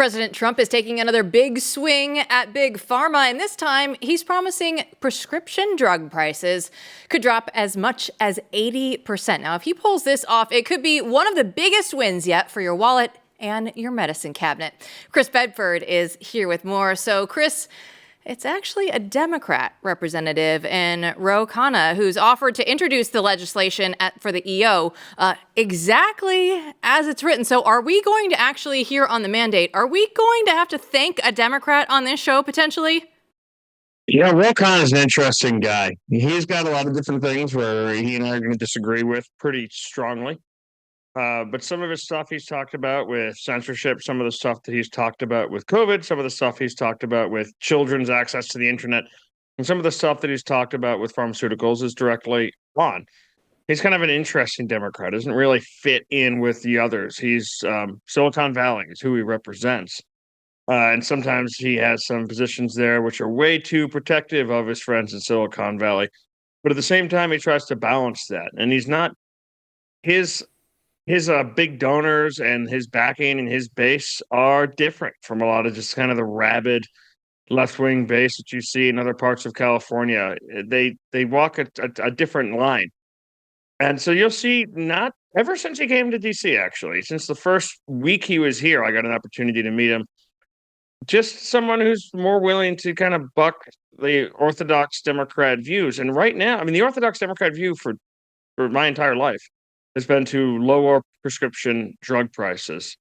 President Trump is taking another big swing at Big Pharma, and this time he's promising prescription drug prices could drop as much as 80%. Now, if he pulls this off, it could be one of the biggest wins yet for your wallet and your medicine cabinet. Chris Bedford is here with more. So, Chris, it's actually a Democrat representative in Ro Khanna who's offered to introduce the legislation for the EO exactly as it's written. So are we going to actually hear on the mandate, are we going to have to thank a Democrat on this show potentially? Yeah, Ro Khanna is an interesting guy. He's got a lot of different things where he and I are going to disagree with pretty strongly. But some of his stuff he's talked about with censorship, some of the stuff that he's talked about with COVID, some of the stuff he's talked about with children's access to the internet, and some of the stuff that he's talked about with pharmaceuticals is directly on. He's kind of an interesting Democrat, doesn't really fit in with the others. He's Silicon Valley is who he represents. And sometimes he has some positions there which are way too protective of his friends in Silicon Valley. But at the same time, he tries to balance that. And he's not his big donors and his backing and his base are different from a lot of just kind of the rabid left-wing base that you see in other parts of California. They walk a different line. And so you'll see, not ever since he came to D.C., actually, since the first week he was here, I got an opportunity to meet him. Just someone who's more willing to kind of buck the Orthodox Democrat views. And right now, I mean, the Orthodox Democrat view for my entire life has been to lower prescription drug prices.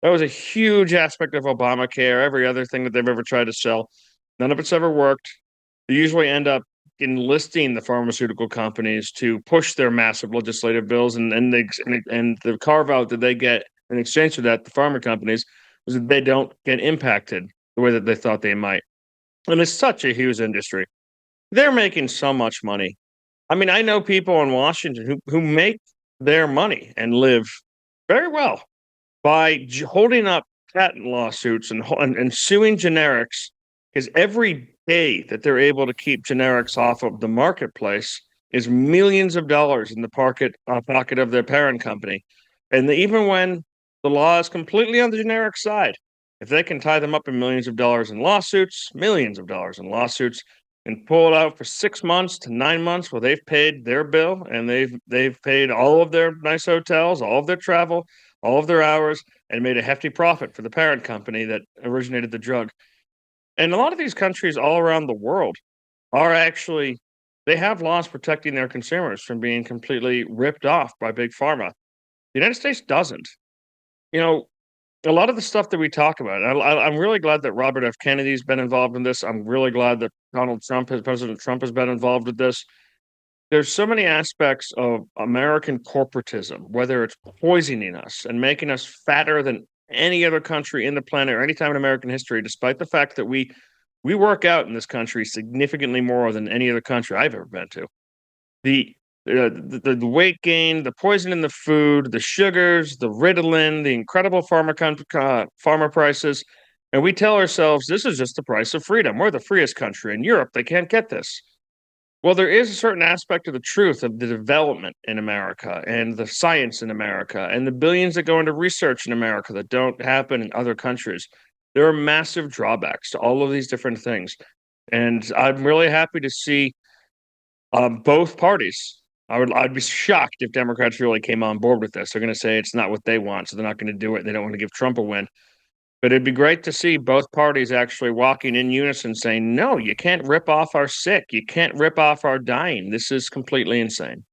That was a huge aspect of Obamacare, every other thing that they've ever tried to sell. None of it's ever worked. They usually end up enlisting the pharmaceutical companies to push their massive legislative bills, and the carve out that they get in exchange for that, the pharma companies, is that they don't get impacted the way that they thought they might. And it's such a huge industry. They're making so much money. I mean, I know people in Washington who make their money and live very well by holding up patent lawsuits and suing generics, because every day that they're able to keep generics off of the marketplace is millions of dollars in the pocket of their parent company. And even when the law is completely on the generic side, if they can tie them up in millions of dollars in lawsuits, and pull it out for 6 months to 9 months, well, they've paid their bill and they've paid all of their nice hotels, all of their travel, all of their hours, and made a hefty profit for the parent company that originated the drug. And a lot of these countries all around the world they have laws protecting their consumers from being completely ripped off by Big Pharma. The United States doesn't. You know, a lot of the stuff that we talk about, I'm really glad that Robert F. Kennedy's been involved in this. I'm really glad that President Trump has been involved with this. There's so many aspects of American corporatism, whether it's poisoning us and making us fatter than any other country in the planet or any time in American history, despite the fact that we work out in this country significantly more than any other country I've ever been to. The weight gain, the poison in the food, the sugars, the Ritalin, the incredible pharma prices. And we tell ourselves this is just the price of freedom. We're the freest country in Europe. They can't get this. Well, there is a certain aspect of the truth of the development in America and the science in America and the billions that go into research in America that don't happen in other countries. There are massive drawbacks to all of these different things. And I'm really happy to see both parties. I'd be shocked if Democrats really came on board with this. They're going to say it's not what they want, so they're not going to do it. They don't want to give Trump a win. But it'd be great to see both parties actually walking in unison saying, no, you can't rip off our sick. You can't rip off our dying. This is completely insane.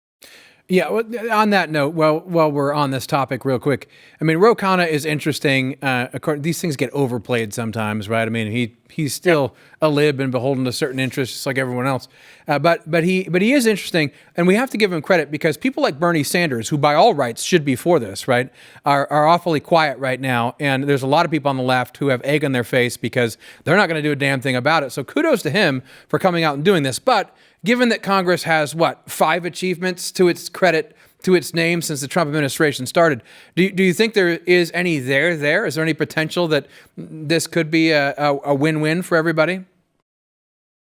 Yeah, on that note, while we're on this topic real quick, I mean, Ro Khanna is interesting. These things get overplayed sometimes, right? I mean, he's still a lib and beholden to certain interests, just like everyone else. But he is interesting, and we have to give him credit because people like Bernie Sanders, who by all rights should be for this, right, are awfully quiet right now. And there's a lot of people on the left who have egg on their face because they're not going to do a damn thing about it. So kudos to him for coming out and doing this. But given that Congress has, 5 achievements to its credit, to its name since the Trump administration started, do you think there is any there? Is there any potential that this could be a win-win for everybody?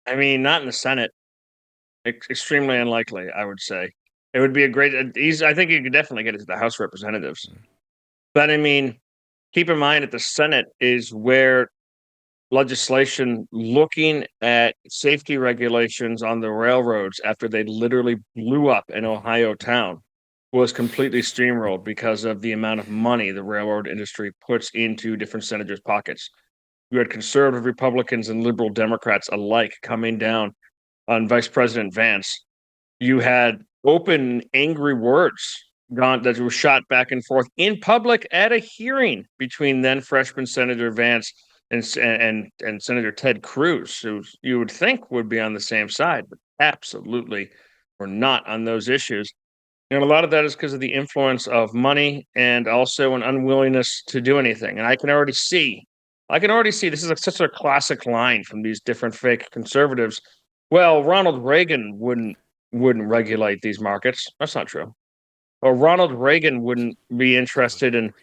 I mean, not in the Senate. Extremely unlikely, I would say. It would be a great. I think you could definitely get it to the House of Representatives. But I mean, keep in mind that the Senate is where legislation looking at safety regulations on the railroads after they literally blew up an Ohio town was completely steamrolled because of the amount of money the railroad industry puts into different senators' pockets. You had conservative Republicans and liberal Democrats alike coming down on Vice President Vance. You had open, angry words gone that were shot back and forth in public at a hearing between then freshman Senator Vance and Senator Ted Cruz, who you would think would be on the same side, but absolutely were not on those issues. And a lot of that is because of the influence of money and also an unwillingness to do anything. And I can already see this is such a classic line from these different fake conservatives. Well, Ronald Reagan wouldn't regulate these markets. That's not true. Or Ronald Reagan wouldn't be interested in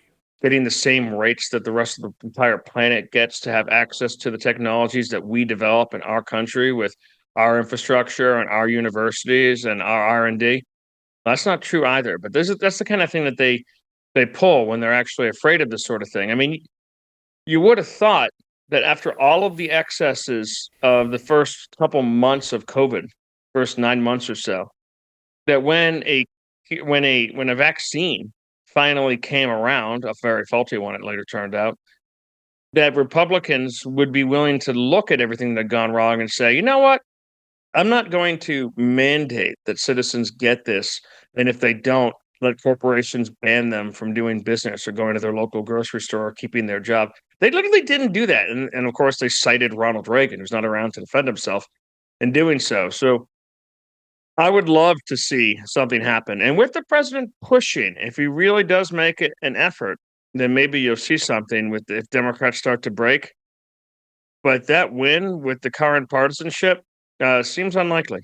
getting the same rates that the rest of the entire planet gets to have access to the technologies that we develop in our country with our infrastructure and our universities and our R&D. That's not true either. But that's the kind of thing that they pull when they're actually afraid of this sort of thing. I mean, you would have thought that after all of the excesses of the first couple months of COVID, first 9 months or so, that when a vaccine finally came around, a very faulty one, it later turned out, that Republicans would be willing to look at everything that had gone wrong and say, you know what? I'm not going to mandate that citizens get this. And if they don't, let corporations ban them from doing business or going to their local grocery store or keeping their job. They literally didn't do that. And of course, they cited Ronald Reagan, who's not around to defend himself in doing so. So I would love to see something happen. And with the president pushing, if he really does make it an effort, then maybe you'll see something with if Democrats start to break. But that win with the current partisanship seems unlikely.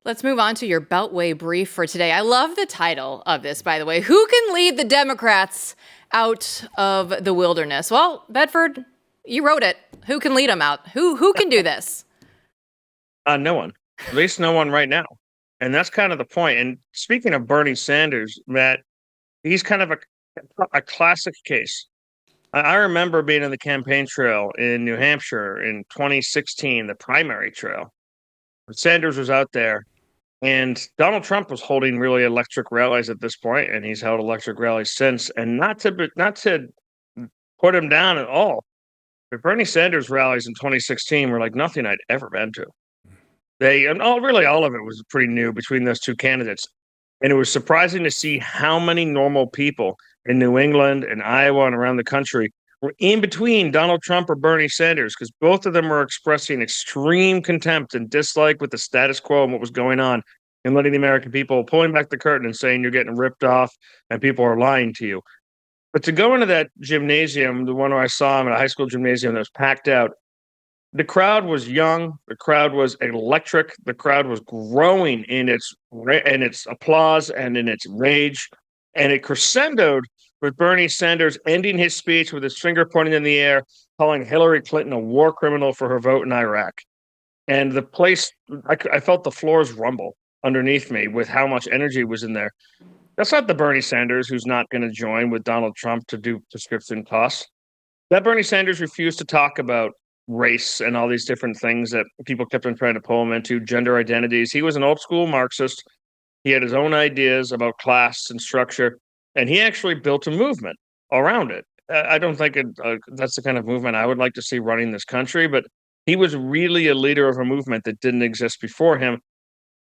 Let's move on to your Beltway brief for today. I love the title of this, by the way. Who can lead the Democrats out of the wilderness? Well, Bedford, you wrote it. Who can lead them out? Who can do this? No one. At least no one right now. And that's kind of the point. And speaking of Bernie Sanders, Matt, he's kind of a classic case. I remember being in the campaign trail in New Hampshire in 2016, the primary trail. Sanders was out there, and Donald Trump was holding really electric rallies at this point, and he's held electric rallies since. And not to put him down at all, but Bernie Sanders rallies in 2016 were like nothing I'd ever been to. All of it was pretty new between those two candidates. And it was surprising to see how many normal people in New England and Iowa and around the country were in between Donald Trump or Bernie Sanders, because both of them were expressing extreme contempt and dislike with the status quo and what was going on, and letting the American people pulling back the curtain and saying you're getting ripped off and people are lying to you. But to go into that gymnasium, the one where I saw him at a high school gymnasium that was packed out, the crowd was young. The crowd was electric. The crowd was growing in its applause and in its rage. And it crescendoed with Bernie Sanders ending his speech with his finger pointing in the air, calling Hillary Clinton a war criminal for her vote in Iraq. And the place, I felt the floors rumble underneath me with how much energy was in there. That's not the Bernie Sanders who's not going to join with Donald Trump to do prescription costs. That Bernie Sanders refused to talk about race and all these different things that people kept on trying to pull him into, gender identities. He was an old school Marxist. He had his own ideas about class and structure, and he actually built a movement around it. I don't think that's the kind of movement I would like to see running this country, but he was really a leader of a movement that didn't exist before him.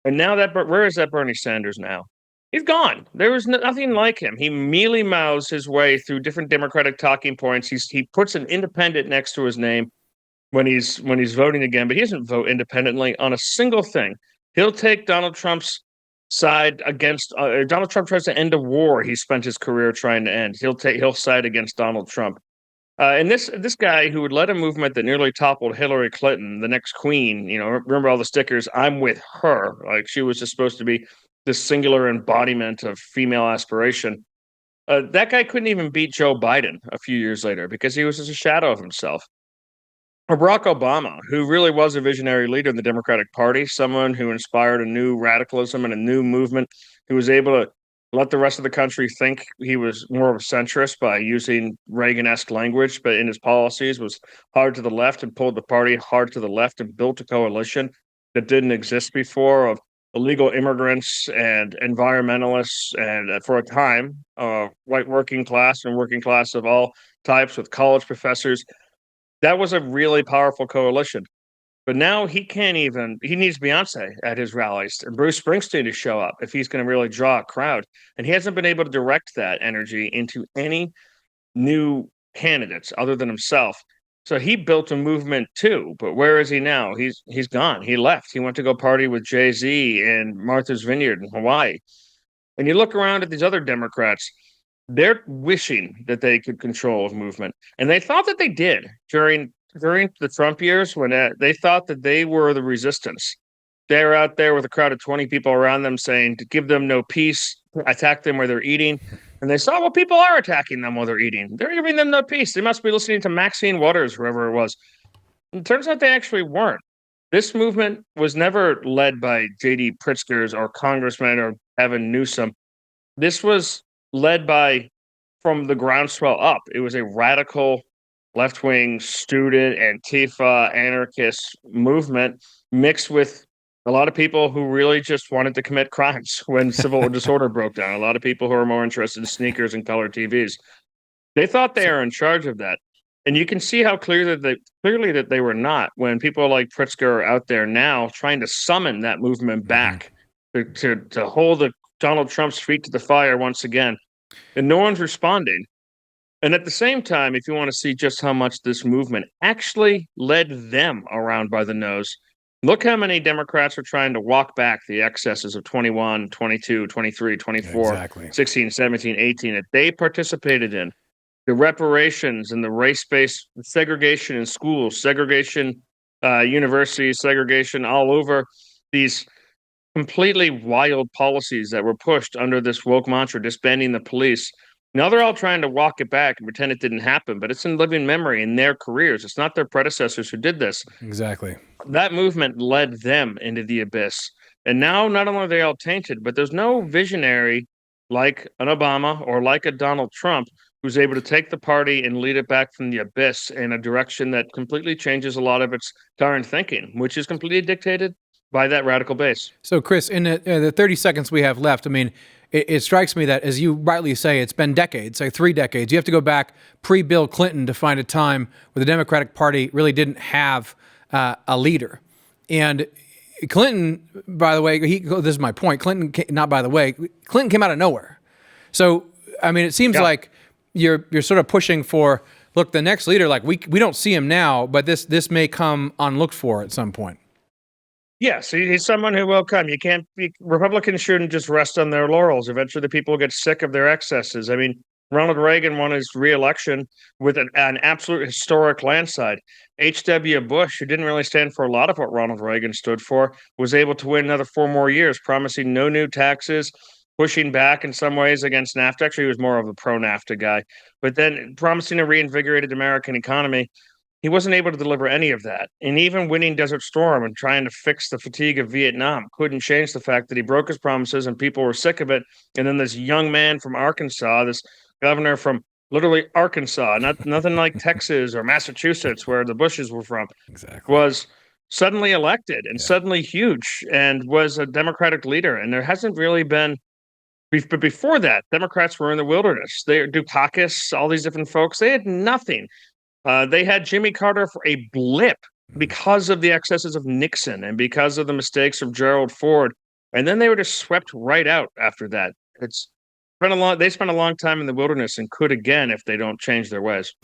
And now where is that Bernie Sanders now? He's gone. There was nothing like him. He mealy mouths his way through different Democratic talking points. He puts an independent next to his name when he's voting again, but he doesn't vote independently on a single thing. He'll take Donald Trump's side against Donald Trump tries to end a war he spent his career trying to end. He'll side against Donald Trump. And this guy who would lead a movement that nearly toppled Hillary Clinton, the next queen, remember all the stickers, I'm with her. Like she was just supposed to be this singular embodiment of female aspiration. That guy couldn't even beat Joe Biden a few years later because he was just a shadow of himself. Or Barack Obama, who really was a visionary leader in the Democratic Party, someone who inspired a new radicalism and a new movement, who was able to let the rest of the country think he was more of a centrist by using Reagan-esque language, but in his policies was hard to the left and pulled the party hard to the left and built a coalition that didn't exist before of illegal immigrants and environmentalists and for a time, white working class and working class of all types with college professors. That was a really powerful coalition. But now he needs Beyonce at his rallies and Bruce Springsteen to show up if he's going to really draw a crowd. And he hasn't been able to direct that energy into any new candidates other than himself. So he built a movement too, but where is he now? He's gone. He left. He went to go party with Jay-Z in Martha's Vineyard in Hawaii. And you look around at these other Democrats, they're wishing that they could control a movement. And they thought that they did during the Trump years when they thought that they were the resistance. They were out there with a crowd of 20 people around them saying to give them no peace, attack them where they're eating. And they saw, well, people are attacking them while they're eating. They're giving them no peace. They must be listening to Maxine Waters, whoever it was. And it turns out they actually weren't. This movement was never led by J.D. Pritzkers or congressmen or Evan Newsom. This was led from the groundswell up. It was a radical left-wing student, Antifa, anarchist movement mixed with a lot of people who really just wanted to commit crimes when civil disorder broke down. A lot of people who are more interested in sneakers and color TVs. They thought they are in charge of that. And you can see how clearly that they were not when people like Pritzker are out there now trying to summon that movement back to hold Donald Trump's feet to the fire once again. And no one's responding. And at the same time, if you want to see just how much this movement actually led them around by the nose, look how many Democrats are trying to walk back the excesses of 21, 22, 23, 24, 16, 17, 18 that they participated in. The reparations and the race-based segregation in schools, segregation universities, segregation all over, these completely wild policies that were pushed under this woke mantra, disbanding the police. Now they're all trying to walk it back and pretend it didn't happen, but it's in living memory in their careers. It's not their predecessors who did this. Exactly. That movement led them into the abyss. And now not only are they all tainted, but there's no visionary like an Obama or like a Donald Trump who's able to take the party and lead it back from the abyss in a direction that completely changes a lot of its current thinking, which is completely dictated by that radical base. So, Chris, in the 30 seconds we have left, I mean, it strikes me that, as you rightly say, it's been decades, like 3 decades. You have to go back pre-Bill Clinton to find a time where the Democratic Party really didn't have a leader. And Clinton, by the way, this is my point. Clinton came out of nowhere. So, I mean, it seems like you're sort of pushing for, look, the next leader, like we don't see him now, but this may come unlooked for at some point. Yes, he's someone who will come. Republicans shouldn't just rest on their laurels. Eventually the people get sick of their excesses. I mean, Ronald Reagan won his re-election with an absolute historic landslide. H.W. Bush, who didn't really stand for a lot of what Ronald Reagan stood for, was able to win another 4 more years, promising no new taxes, pushing back in some ways against NAFTA. Actually, he was more of a pro-NAFTA guy, but then promising a reinvigorated American economy. He wasn't able to deliver any of that. And even winning Desert Storm and trying to fix the fatigue of Vietnam couldn't change the fact that he broke his promises and people were sick of it. And then this young man from Arkansas, this governor from literally Arkansas, nothing like Texas or Massachusetts, where the Bushes were from, was suddenly elected and suddenly huge and was a Democratic leader. And there hasn't really been, but before that, Democrats were in the wilderness. Dukakis, all these different folks, they had nothing. They had Jimmy Carter for a blip because of the excesses of Nixon and because of the mistakes of Gerald Ford. And then they were just swept right out after that. They spent a long time in the wilderness and could again if they don't change their ways.